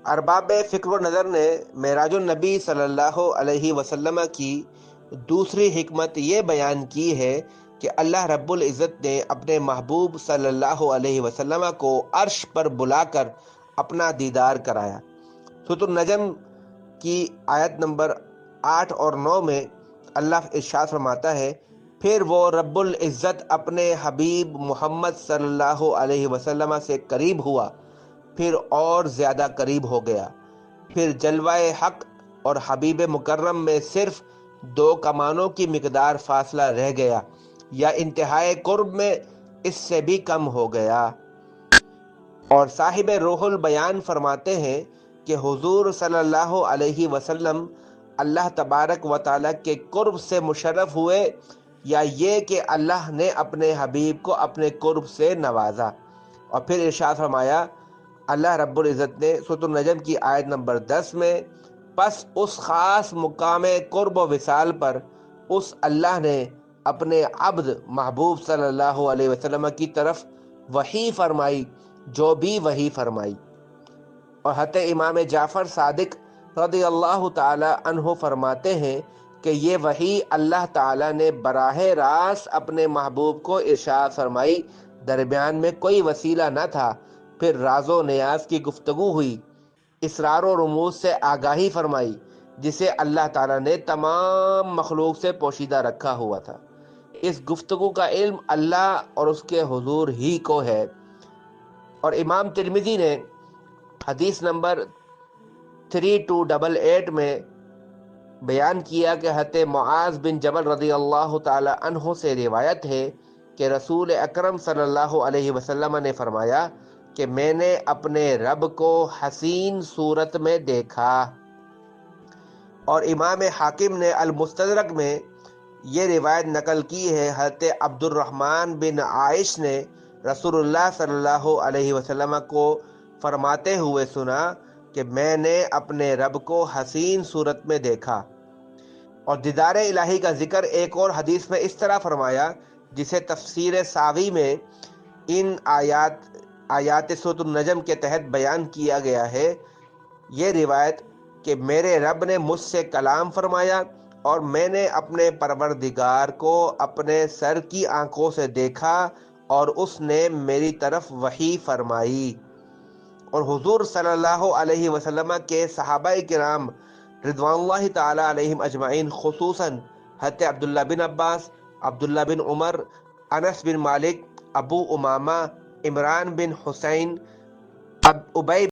ارباب فکر و نظر نے معراج النبی صلی اللہ علیہ وسلم کی دوسری حکمت یہ بیان کی ہے کہ اللہ رب العزت نے اپنے محبوب صلی اللہ علیہ وسلم کو عرش پر بلا کر اپنا دیدار کرایا۔ سورۃ النجم کی آیت نمبر 8 اور 9 میں اللہ ارشاد فرماتا ہے، پھر وہ رب العزت اپنے حبیب محمد صلی اللہ علیہ وسلم سے قریب ہوا، پھر اور زیادہ قریب ہو گیا، پھر جلوہ حق اور حبیب مکرم میں صرف 2 کمانوں کی مقدار فاصلہ رہ گیا، یا انتہائی قرب میں اس سے بھی کم ہو گیا۔ اور صاحب روح البیان فرماتے ہیں کہ حضور صلی اللہ علیہ وسلم اللہ تبارک و تعالیٰ کے قرب سے مشرف ہوئے، یا یہ کہ اللہ نے اپنے حبیب کو اپنے قرب سے نوازا۔ اور پھر ارشاد فرمایا اللہ رب العزت نے سورۃ النجم کی آیت نمبر 10 میں، پس اس خاص مقام قرب و وصال پر اس اللہ نے اپنے عبد محبوب صلی اللہ علیہ وسلم کی طرف وحی فرمائی جو بھی وحی فرمائی۔ اور حضرت امام جعفر صادق رضی اللہ تعالی عنہ فرماتے ہیں کہ یہ وحی اللہ تعالی نے براہ راست اپنے محبوب کو ارشاد فرمائی، درمیان میں کوئی وسیلہ نہ تھا۔ پھر راز و نیاز کی گفتگو ہوئی، اسرار و رموز سے آگاہی فرمائی، جسے اللہ تعالیٰ نے تمام مخلوق سے پوشیدہ رکھا ہوا تھا۔ اس گفتگو کا علم اللہ اور اس کے حضور ہی کو ہے۔ اور امام ترمذی نے حدیث نمبر 3288 میں بیان کیا کہ حضرت معاذ بن جبل رضی اللہ تعالی عنہ سے روایت ہے کہ رسول اکرم صلی اللہ علیہ وسلم نے فرمایا کہ میں نے اپنے رب کو حسین صورت میں دیکھا۔ اور امام حاکم نے المستدرک میں یہ روایت نقل کی ہے، حضرت عبد الرحمن بن عائش نے رسول اللہ صلی اللہ علیہ وسلم کو فرماتے ہوئے سنا کہ میں نے اپنے رب کو حسین صورت میں دیکھا۔ اور دیدار الہی کا ذکر ایک اور حدیث میں اس طرح فرمایا، جسے تفسیر ساوی میں ان آیات سورۃ النجم کے تحت بیان کیا گیا ہے۔ یہ روایت کہ میرے رب نے مجھ سے کلام فرمایا اور میں نے اپنے پروردگار کو اپنے سر کی آنکھوں سے دیکھا اور اس نے میری طرف وحی فرمائی۔ اور حضور صلی اللہ علیہ وسلم کے صحابہ کرام رضوان اللہ تعالی علیہم اجمعین، خصوصاً حضرت عبداللہ بن عباس، عبداللہ بن عمر، انس بن مالک، ابو امامہ، عمران بن حسین، ابی